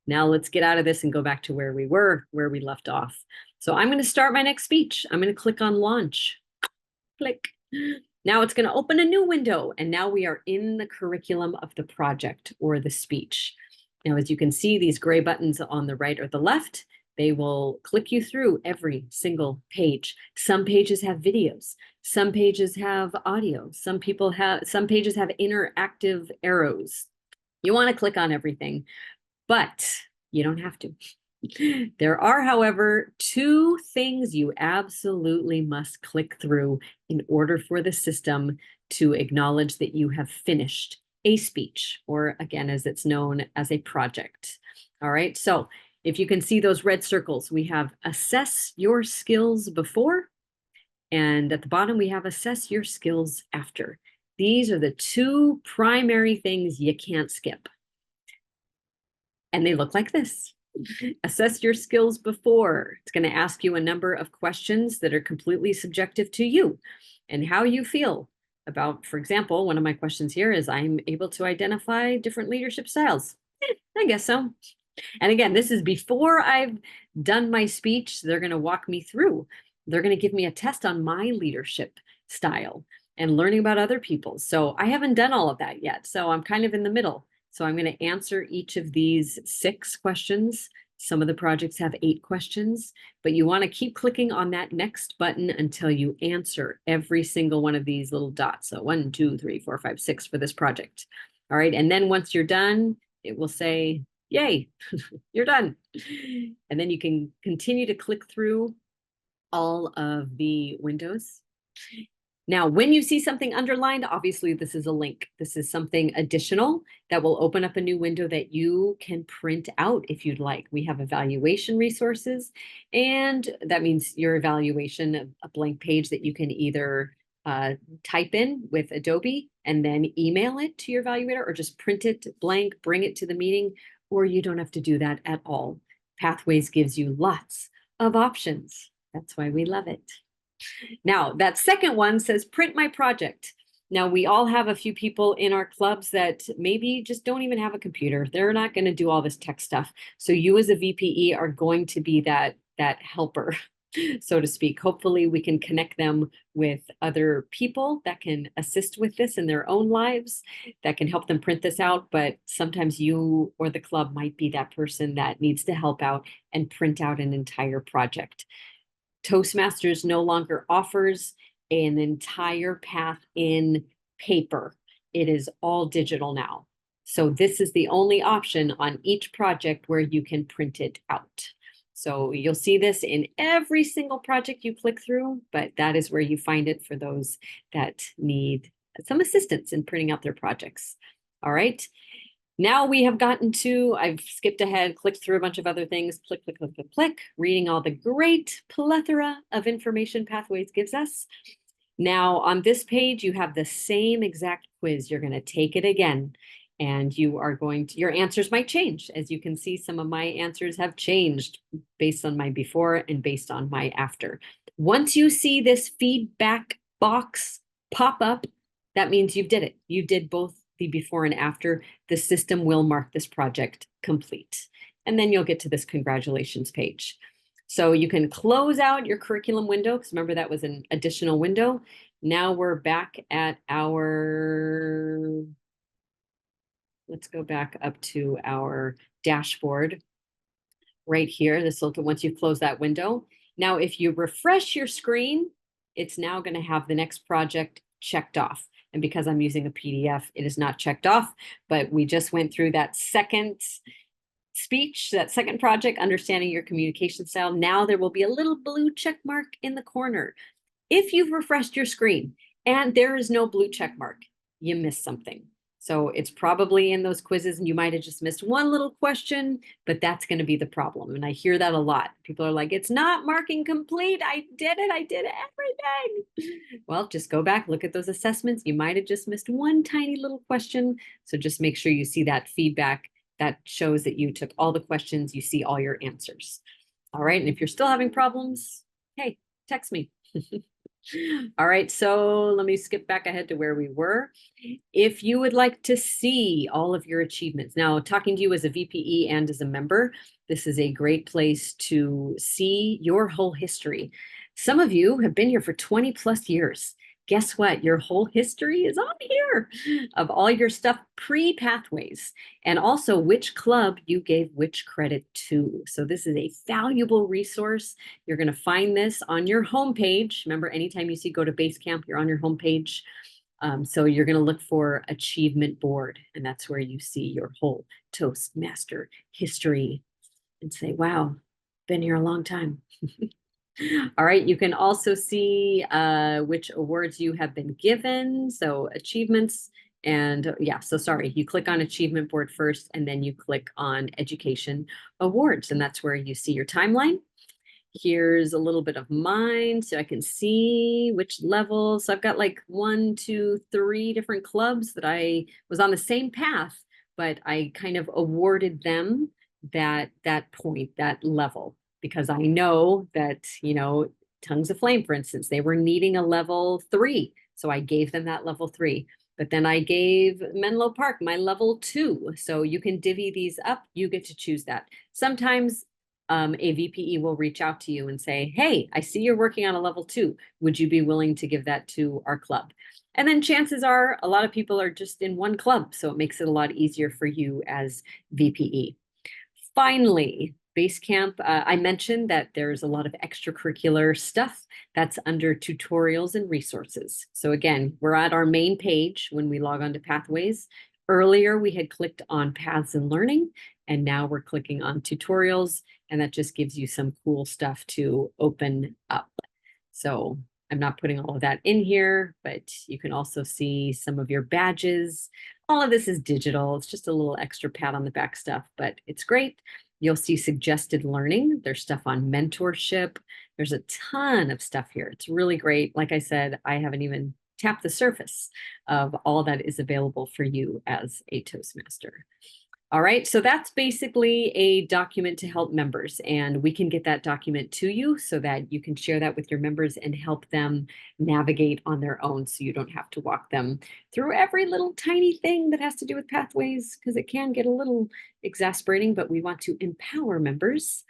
Now let's get out of this and go back to where we left off. So I'm going to start my next speech. I'm going to click on launch. Click. Now it's going to open a new window, and now we are in the curriculum of the project or the speech. Now, as you can see, these gray buttons on the right or the left, they will click you through every single page. Some pages have videos. Some pages have audio. Some pages have interactive arrows. You want to click on everything, but you don't have to. There are, however, 2 things you absolutely must click through in order for the system to acknowledge that you have finished a speech, or again, as it's known as a project. All right, so if you can see those red circles, we have assess your skills before, and at the bottom we have assess your skills after. These are the 2 primary things you can't skip. And they look like this. Assess your skills before. It's going to ask you a number of questions that are completely subjective to you and how you feel about, for example, one of my questions here is, I'm able to identify different leadership styles. I guess so. And again, this is before I've done my speech. They're going to walk me through. They're going to give me a test on my leadership style and learning about other people's. So I haven't done all of that yet. So I'm kind of in the middle. So I'm going to answer each of these 6 questions. Some of the projects have 8 questions, but you want to keep clicking on that next button until you answer every single one of these little dots. So 1, 2, 3, 4, 5, 6 for this project. All right. And then once you're done, it will say, yay, you're done. And then you can continue to click through all of the windows. Now, when you see something underlined, obviously this is a link. This is something additional that will open up a new window that you can print out if you'd like. We have evaluation resources, and that means your evaluation, a blank page that you can either type in with Adobe and then email it to your evaluator, or just print it blank, bring it to the meeting, or you don't have to do that at all. Pathways gives you lots of options. That's why we love it. Now, that second one says print my project. Now, we all have a few people in our clubs that maybe just don't even have a computer. They're not going to do all this tech stuff. So you as a VPE are going to be that helper, so to speak. Hopefully we can connect them with other people that can assist with this in their own lives, that can help them print this out. But sometimes you or the club might be that person that needs to help out and print out an entire project. Toastmasters no longer offers an entire path in paper. It is all digital now. So this is the only option on each project where you can print it out. So you'll see this in every single project you click through, but that is where you find it for those that need some assistance in printing out their projects. All right. Now we have gotten to, I've skipped ahead, clicked through a bunch of other things, click, click, click, click, click, reading all the great plethora of information Pathways gives us. Now on this page, you have the same exact quiz. You're going to take it again, and you are going to, your answers might change. As you can see, some of my answers have changed based on my before and based on my after. Once you see this feedback box pop up, that means you did it. You did both the before and after. The system will mark this project complete. And then you'll get to this congratulations page. So you can close out your curriculum window, because remember that was an additional window. Now we're back at our, let's go back up to our dashboard right here. This will, once you close that window. Now, if you refresh your screen, it's now going to have the next project checked off. And because I'm using a PDF, it is not checked off, but we just went through that second speech, that second project, understanding your communication style. Now there will be a little blue check mark in the corner. If you've refreshed your screen and there is no blue check mark, you missed something. So it's probably in those quizzes and you might have just missed one little question, but that's going to be the problem. And I hear that a lot. People are like, it's not marking complete. I did everything. Well, just go back, look at those assessments. You might have just missed one tiny little question. So just make sure you see that feedback that shows that you took all the questions, you see all your answers. All right, and if you're still having problems, hey, text me. All right, so let me skip back ahead to where we were. If you would like to see all of your achievements, now talking to you as a VPE and as a member, this is a great place to see your whole history. Some of you have been here for 20 plus years. Guess what? Your whole history is on here of all your stuff pre-Pathways, and also which club you gave which credit to. So this is a valuable resource. You're going to find this on your homepage. Remember, anytime you see go to Basecamp, you're on your homepage. So you're going to look for Achievement Board, and that's where you see your whole Toastmaster history and say, wow, been here a long time. All right, you can also see which awards you have been given. So achievements, and yeah, so sorry, you click on Achievement Board first, and then you click on Education Awards, and that's where you see your timeline. Here's a little bit of mine, so I can see which level. So I've got like 1, 2, 3 different clubs that I was on the same path, but I kind of awarded them that point, that level, because I know that, you know, Tongues of Flame, for instance, they were needing a level 3. So I gave them that level 3. But then I gave Menlo Park my level 2. So you can divvy these up. You get to choose that. Sometimes a VPE will reach out to you and say, hey, I see you're working on a level 2. Would you be willing to give that to our club? And then chances are a lot of people are just in one club. So it makes it a lot easier for you as VPE. Finally, Basecamp, I mentioned that there's a lot of extracurricular stuff that's under tutorials and resources. So again, we're at our main page when we log on to Pathways. Earlier, we had clicked on Paths and Learning, and now we're clicking on tutorials, and that just gives you some cool stuff to open up. So I'm not putting all of that in here, but you can also see some of your badges. All of this is digital. It's just a little extra pat on the back stuff, but it's great. You'll see suggested learning. There's stuff on mentorship. There's a ton of stuff here. It's really great. Like I said, I haven't even tapped the surface of all that is available for you as a Toastmaster. All right, so that's basically a document to help members, and we can get that document to you so that you can share that with your members and help them navigate on their own, so you don't have to walk them through every little tiny thing that has to do with Pathways, because it can get a little exasperating, but we want to empower members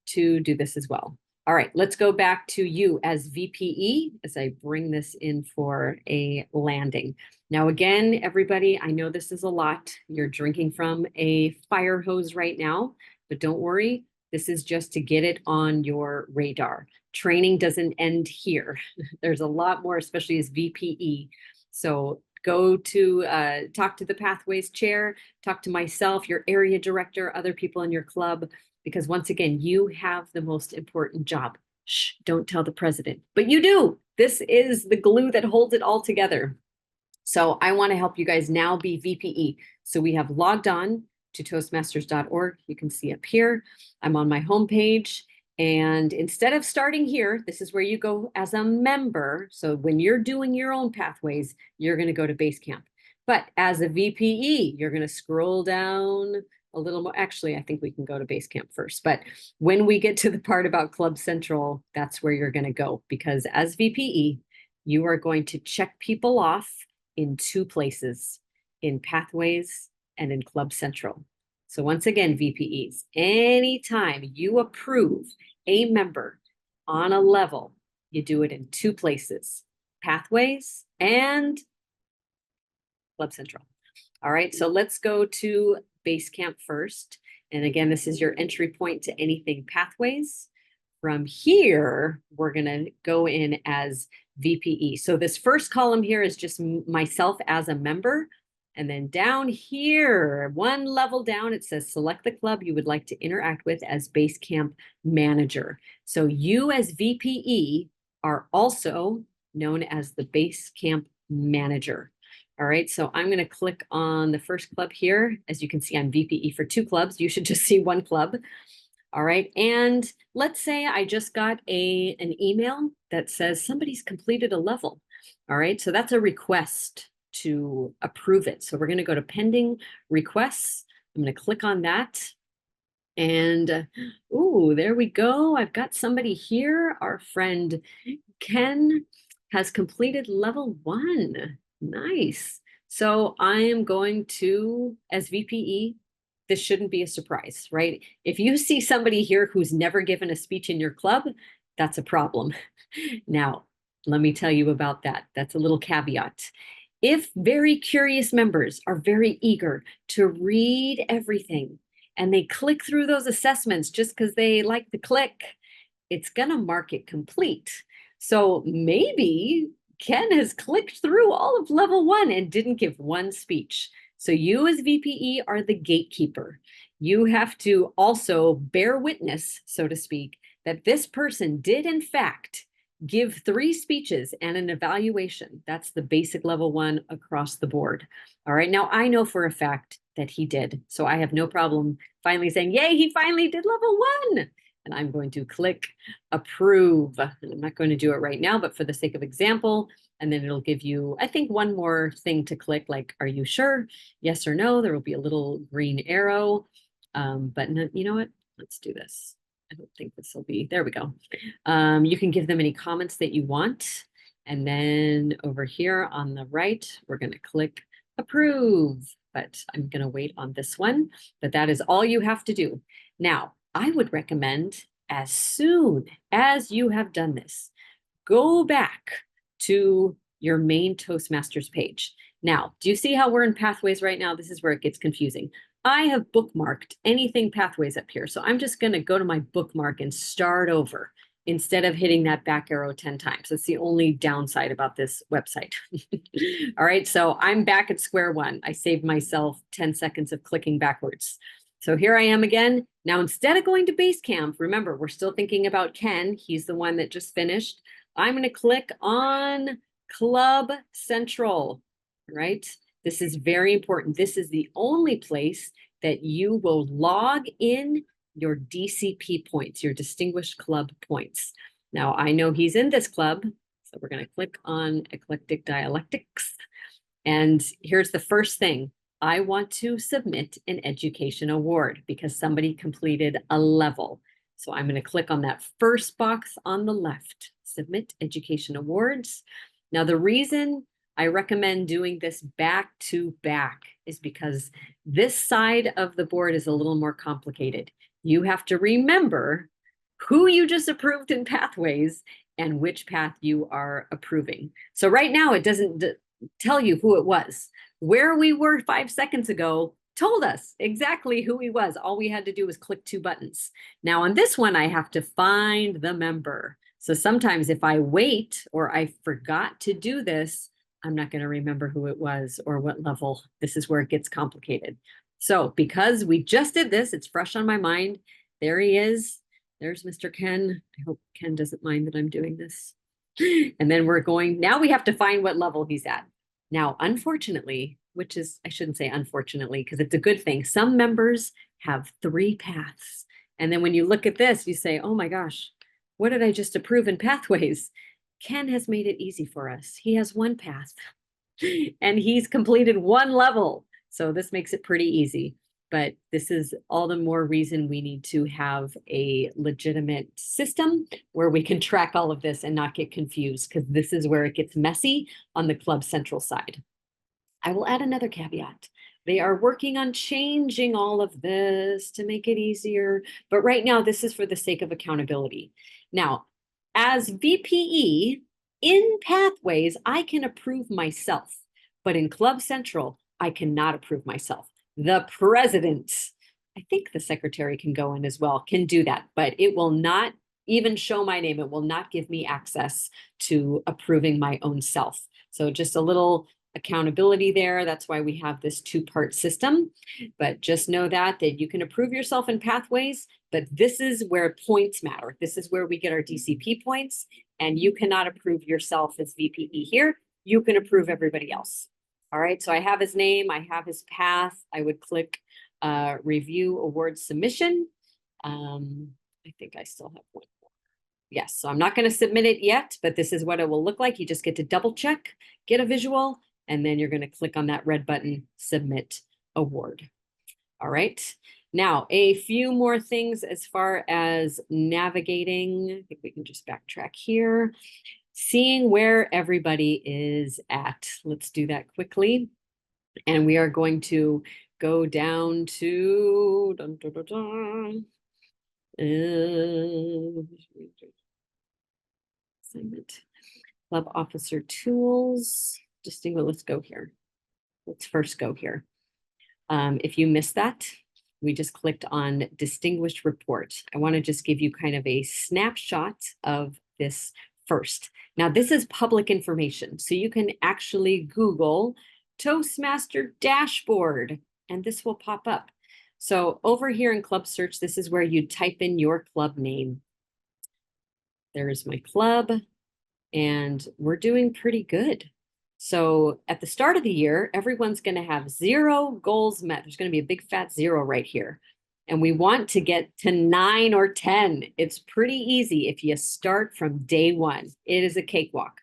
to do this as well. All right, let's go back to you as VPE as I bring this in for a landing. Now, again, everybody, I know this is a lot. You're drinking from a fire hose right now, but don't worry. This is just to get it on your radar. training doesn't end here. There's a lot more, especially as VPE. So go to talk to the Pathways chair, talk to myself, your area director, other people in your club, because once again, you have the most important job. Shh, don't tell the president, but you do. This is the glue that holds it all together. So I want to help you guys now be VPE. So we have logged on to toastmasters.org. You can see up here, I'm on my homepage. And instead of starting here, this is where you go as a member. So when you're doing your own pathways, you're going to go to Basecamp. But as a VPE, you're going to scroll down a little more. Actually, I think we can go to Basecamp first. But when we get to the part about Club Central, that's where you're going to go. Because as VPE, you are going to check people off in two places, in Pathways and in Club Central. So once again, VPEs, anytime you approve a member on a level, you do it in two places, Pathways and Club Central. All right, so let's go to Basecamp first. And again, this is your entry point to anything Pathways. From here, we're gonna go in as VPE. So this first column here is just myself as a member. And then down here, one level down, it says select the club you would like to interact with as Basecamp manager. So you as VPE are also known as the Basecamp manager. All right, so I'm going to click on the first club here. As you can see, I'm VPE for two clubs. You should just see one club. All right, and let's say I just got an email that says somebody's completed a level. All right, so that's a request to approve it. So we're going to go to pending requests. I'm going to click on that. And ooh, there we go. I've got somebody here. Our friend Ken has completed level 1. Nice. So I am going to, as VPE, this shouldn't be a surprise, right? If you see somebody here who's never given a speech in your club, that's a problem. Now, let me tell you about that. That's a little caveat. If very curious members are very eager to read everything and they click through those assessments just because they like to click, it's going to mark it complete. So maybe Ken has clicked through all of level 1 and didn't give one speech. So you as VPE are the gatekeeper. You have to also bear witness, so to speak, that this person did in fact give 3 speeches and an evaluation. That's the basic level 1 across the board. All right, now I know for a fact that he did. So I have no problem finally saying, yay, he finally did level 1. And I'm going to click approve. And I'm not going to do it right now, but for the sake of example, and then it'll give you, I think, one more thing to click, like, are you sure? Yes or no. There will be a little green arrow. But no, you know what? Let's do this. I don't think this will be, there we go. You can give them any comments that you want. And then over here on the right, we're going to click approve. But I'm going to wait on this one. But that is all you have to do. Now, I would recommend as soon as you have done this, go back to your main Toastmasters page. Now, do you see how we're in Pathways right now? This is where it gets confusing. I have bookmarked anything Pathways up here. So I'm just going to go to my bookmark and start over instead of hitting that back arrow 10 times. That's the only downside about this website. All right, so I'm back at square one. I saved myself 10 seconds of clicking backwards. So here I am again. Now, instead of going to Basecamp, remember, we're still thinking about Ken. He's the one that just finished. I'm going to click on Club Central, right? This is very important. This is the only place that you will log in your DCP points, your Distinguished Club points. Now, I know he's in this club, so we're going to click on Eclectic Dialectics. And here's the first thing. I want to submit an education award because somebody completed a level. So I'm going to click on that first box on the left, Submit Education Awards. Now, the reason I recommend doing this back to back is because this side of the board is a little more complicated. You have to remember who you just approved in Pathways and which path you are approving. So right now, it doesn't tell you who it was. Where we were 5 seconds ago told us exactly who he was. All we had to do was click 2 buttons. Now on this one, I have to find the member. So sometimes if I wait or I forgot to do this, I'm not going to remember who it was or what level. This is where it gets complicated. So because we just did this, it's fresh on my mind. There he is. There's Mr. Ken. I hope Ken doesn't mind that I'm doing this. And then we're going, now we have to find what level he's at. Now, unfortunately, which is, I shouldn't say unfortunately, because it's a good thing. Some members have 3 paths. And then when you look at this, you say, oh my gosh, what did I just approve in pathways? Ken has made it easy for us. He has 1 path and he's completed 1 level. So this makes it pretty easy. But this is all the more reason we need to have a legitimate system where we can track all of this and not get confused, because this is where it gets messy on the Club Central side. I will add another caveat. They are working on changing all of this to make it easier. But right now, this is for the sake of accountability. Now, as VPE in Pathways, I can approve myself. But in Club Central, I cannot approve myself. The president, I think the secretary can go in as well, can do that, but it will not even show my name. It will not give me access to approving my own self. So just a little accountability there. That's why we have this 2-part system. But just know that you can approve yourself in Pathways, but this is where points matter. This is where we get our DCP points, and you cannot approve yourself as VPE here. You can approve everybody else. All right, so I have his name, I have his path. I would click review award submission. I think I still have 1 more. Yes, so I'm not going to submit it yet, but this is what it will look like. You just get to double check, get a visual, and then you're going to click on that red button, submit award. All right, now a few more things as far as navigating. I think we can just backtrack here. Seeing where everybody is at. Let's do that quickly. And we are going to go down to assignment, club officer tools. Let's go here. Let's first go here. If you missed that, we just clicked on distinguished report. I want to just give you kind of a snapshot of this first. Now, this is public information, so you can actually Google Toastmaster dashboard, and this will pop up. So over here in Club Search, this is where you type in your club name. There's my club, and we're doing pretty good. So at the start of the year, everyone's going to have 0 goals met. There's going to be a big fat 0 right here. And we want to get to 9 or 10. It's pretty easy if you start from day 1. It is a cakewalk,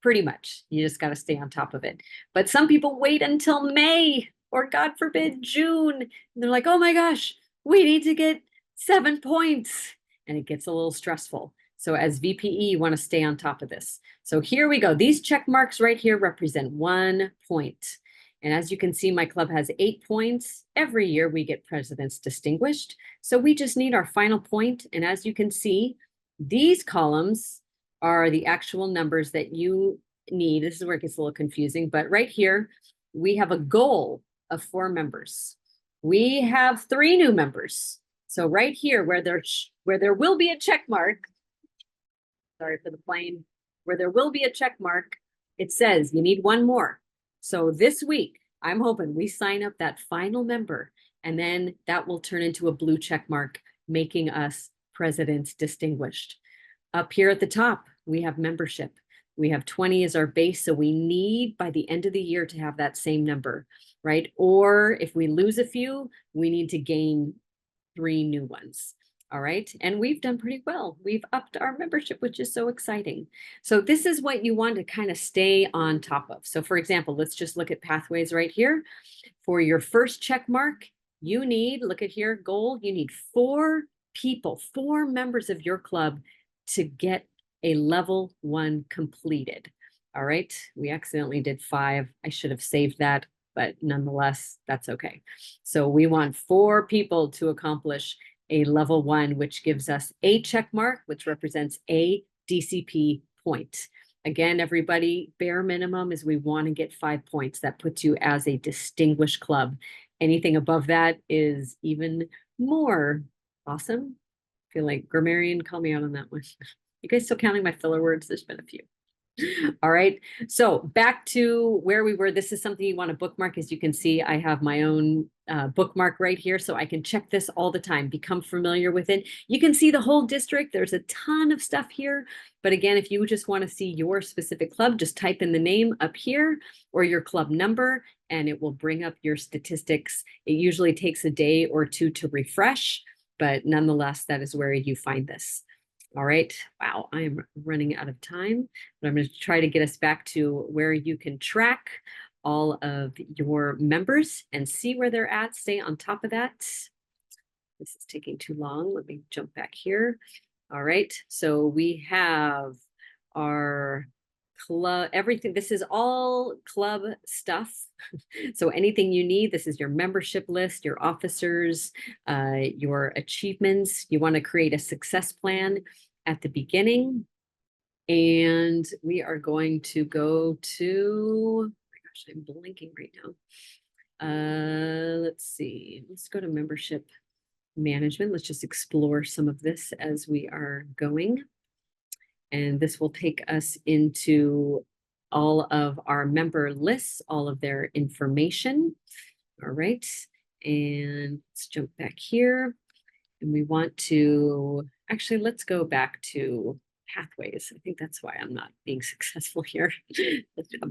pretty much. You just got to stay on top of it. But some people wait until May or, God forbid, June. And they're like, oh my gosh, we need to get 7 points. And it gets a little stressful. So as VPE, you want to stay on top of this. So here we go. These check marks right here represent 1 point. And as you can see, my club has 8 points. Every year we get President's Distinguished. So we just need our final point. And as you can see, these columns are the actual numbers that you need. This is where it gets a little confusing, but right here, we have a goal of 4 members. We have 3 new members. So right here, where there will be a check mark, sorry for the plane, where there will be a check mark, it says you need 1 more. So this week, I'm hoping we sign up that final member, and then that will turn into a blue check mark, making us President's Distinguished. Up here at the top, we have membership. We have 20 as our base, so we need by the end of the year to have that same number, right? Or if we lose a few, we need to gain 3 new ones. All right, and we've done pretty well. We've upped our membership, which is so exciting. So this is what you want to kind of stay on top of. So for example, let's just look at pathways right here. For your first check mark, you need, look at here, goal, you need 4 people, 4 members of your club to get a level 1 completed. All right, we accidentally did 5. I should have saved that, but nonetheless, that's okay. So we want 4 people to accomplish a level 1, which gives us a check mark, which represents a DCP point. Again, everybody, bare minimum is we want to get 5 points. That puts you as a distinguished club. Anything above that is even more awesome. I feel like grammarian, call me out on that one. You guys still counting my filler words? There's been a few. All right. So back to where we were. This is something you want to bookmark. As you can see, I have my own bookmark right here, so I can check this all the time, become familiar with it. You can see the whole district. There's a ton of stuff here. But again, if you just want to see your specific club, just type in the name up here or your club number, and it will bring up your statistics. It usually takes a day or two to refresh, but nonetheless, that is where you find this. All right. Wow, I am running out of time, but I'm going to try to get us back to where you can track all of your members and see where they're at. Stay on top of that. This is taking too long. Let me jump back here. All right. So we have our club, everything. This is all club stuff. So anything you need, this is your membership list, your officers, your achievements. You want to create a success plan at the beginning. And we are going to go to, oh my gosh, I'm blinking right now. Let's see. Let's go to membership management. Let's just explore some of this as we are going. And this will take us into all of our member lists, all of their information. All right. And let's jump back here. And we want to, actually, let's go back to pathways. I think that's why I'm not being successful here.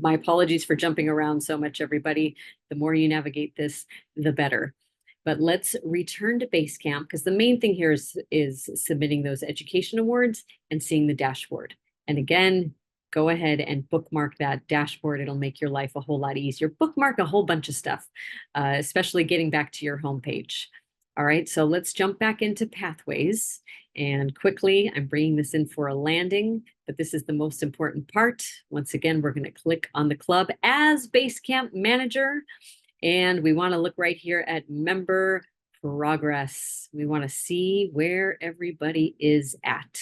My apologies for jumping around so much, everybody. The more you navigate this, the better. But let's return to Basecamp, because the main thing here is submitting those education awards and seeing the dashboard. And again, go ahead and bookmark that dashboard. It'll make your life a whole lot easier. Bookmark a whole bunch of stuff, especially getting back to your homepage. All right, so let's jump back into pathways. And quickly, I'm bringing this in for a landing, but this is the most important part. Once again, we're going to click on the club as Basecamp manager. And we want to look right here at member progress. We want to see where everybody is at.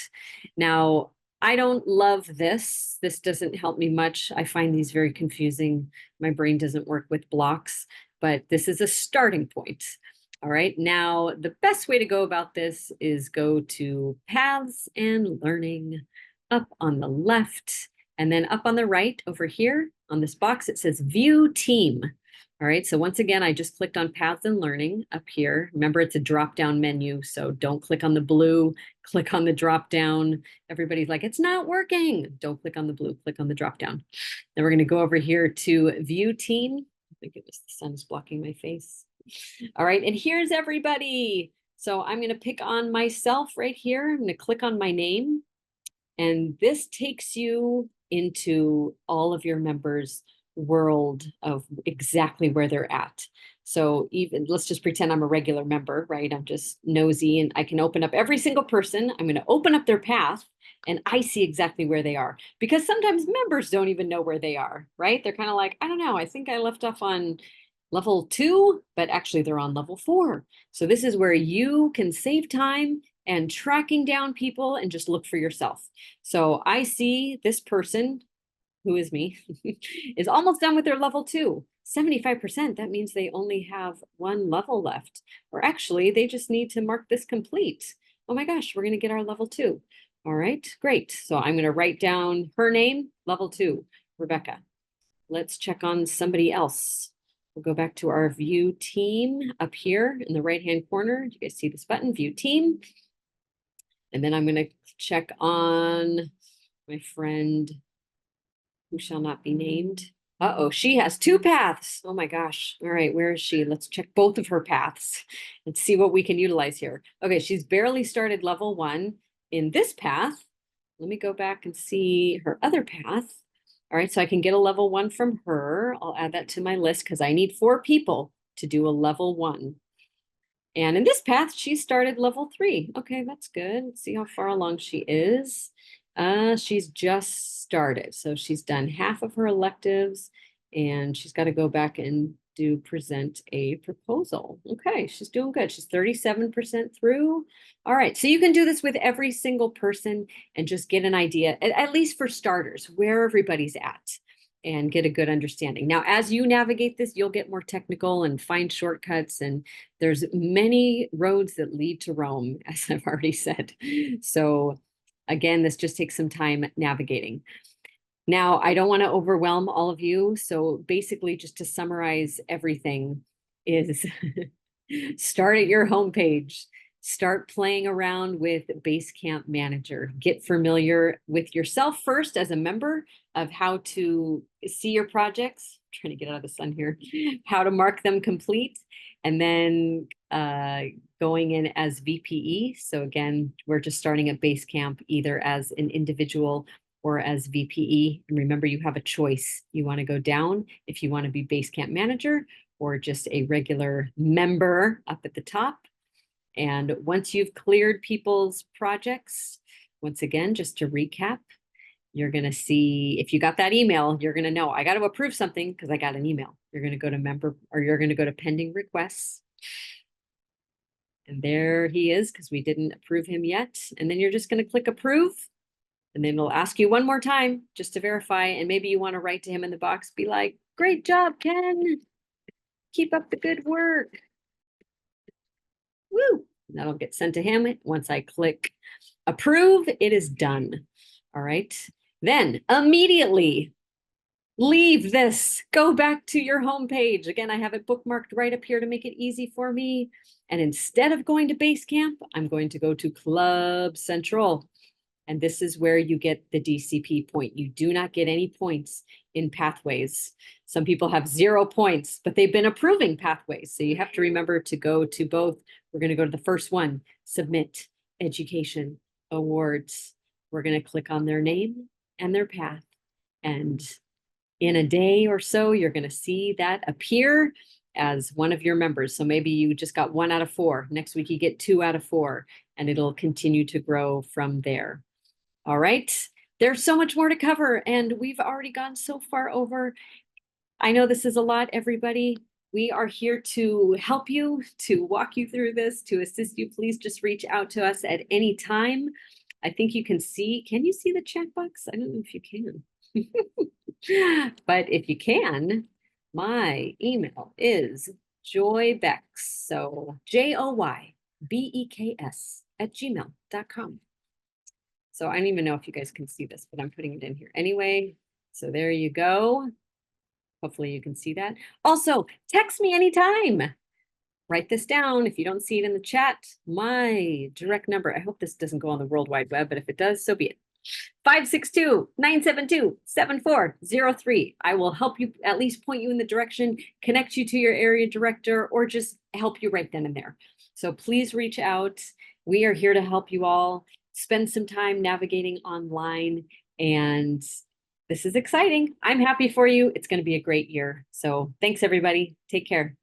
Now, I don't love this. This doesn't help me much. I find these very confusing. My brain doesn't work with blocks, but this is a starting point. All right, now the best way to go about this is go to Paths and Learning up on the left, and then up on the right over here on this box, it says View Team. All right, so once again, I just clicked on Paths and Learning up here. Remember, it's a drop-down menu, so don't click on the blue, click on the drop-down. Everybody's like, it's not working. Don't click on the blue, click on the drop-down. Then we're gonna go over here to View Team. I think it was the sun's blocking my face. All right, and here's everybody. So I'm gonna pick on myself right here. I'm gonna click on my name, and this takes you into all of your members' world of exactly where they're at. So even, let's just pretend I'm a regular member, right? I'm just nosy and I can open up every single person. I'm going to open up their path and I see exactly where they are, because sometimes members don't even know where they are, right? They're kind of like, I don't know, I think I left off on level 2, but actually they're on level 4. So this is where you can save time and tracking down people and just look for yourself. So I see this person, who is me, is almost done with their level 2. 75%, that means they only have 1 level left. Or actually, they just need to mark this complete. Oh my gosh, we're going to get our level 2. All right, great. So I'm going to write down her name, level 2, Rebekah. Let's check on somebody else. We'll go back to our View Team up here in the right-hand corner. Do you guys see this button, View Team? And then I'm going to check on my friend who shall not be named. Uh-oh, she has 2 paths. Oh my gosh. All right, where is she? Let's check both of her paths and see what we can utilize here. Okay, she's barely started level 1 in this path. Let me go back and see her other path. All right, so I can get a level 1 from her. I'll add that to my list because I need 4 people to do a level 1. And in this path, she started level 3. Okay, that's good. Let's see how far along she is. She's just started. So she's done half of her electives and she's got to go back and present a proposal. Okay, she's doing good. She's 37% through. All right, so you can do this with every single person and just get an idea, at least for starters, where everybody's at and get a good understanding. Now, as you navigate this, you'll get more technical and find shortcuts, and there's many roads that lead to Rome, as I've already said. So Again, this just takes some time navigating. Now, I don't want to overwhelm all of you. So basically, just to summarize everything is start at your homepage, start playing around with Basecamp Manager, get familiar with yourself first as a member of how to see your projects. I'm trying to get out of the sun here, how to mark them complete, and then going in as VPE. So again, we're just starting at Basecamp either as an individual or as VPE. And remember, you have a choice. You want to go down if you want to be Basecamp Manager or just a regular member up at the top. And once you've cleared people's projects, once again, just to recap, you're going to see, if you got that email, you're going to know, I got to approve something because I got an email. You're going to go to member, or you're going to go to pending requests. And there he is, because we didn't approve him yet. And then you're just going to click approve. And then it'll ask you one more time just to verify. And maybe you want to write to him in the box, be like, great job, Ken. Keep up the good work. Woo! And that'll get sent to him. Once I click approve, it is done. All right. Then immediately leave this. Go back to your homepage. Again, I have it bookmarked right up here to make it easy for me. And instead of going to Basecamp, I'm going to go to Club Central. And this is where you get the DCP point. You do not get any points in pathways. Some people have 0 points, but they've been approving pathways. So you have to remember to go to both. We're going to go to the first one, submit education awards. We're going to click on their name and their path. And in a day or so, you're going to see that appear as one of your members. So maybe you just got 1 out of 4. Next week, you get 2 out of 4, and it'll continue to grow from there. All right. There's so much more to cover, and we've already gone so far over. I know this is a lot, everybody. We are here to help you, to walk you through this, to assist you. Please just reach out to us at any time. I think you can see, can you see the chat box? I don't know if you can. But if you can, my email is joybecks, so JOYBEKS @gmail.com. So I don't even know if you guys can see this, but I'm putting it in here anyway. So there you go. Hopefully you can see that. Also, text me anytime. Write this down if you don't see it in the chat. My direct number, I hope this doesn't go on the World Wide Web, but if it does, so be it. 562-972-7403. I will help you, at least point you in the direction, connect you to your area director, or just help you right then and there. So please reach out. We are here to help you all. Spend some time navigating online, and this is exciting. I'm happy for you. It's going to be a great year. So thanks, everybody. Take care.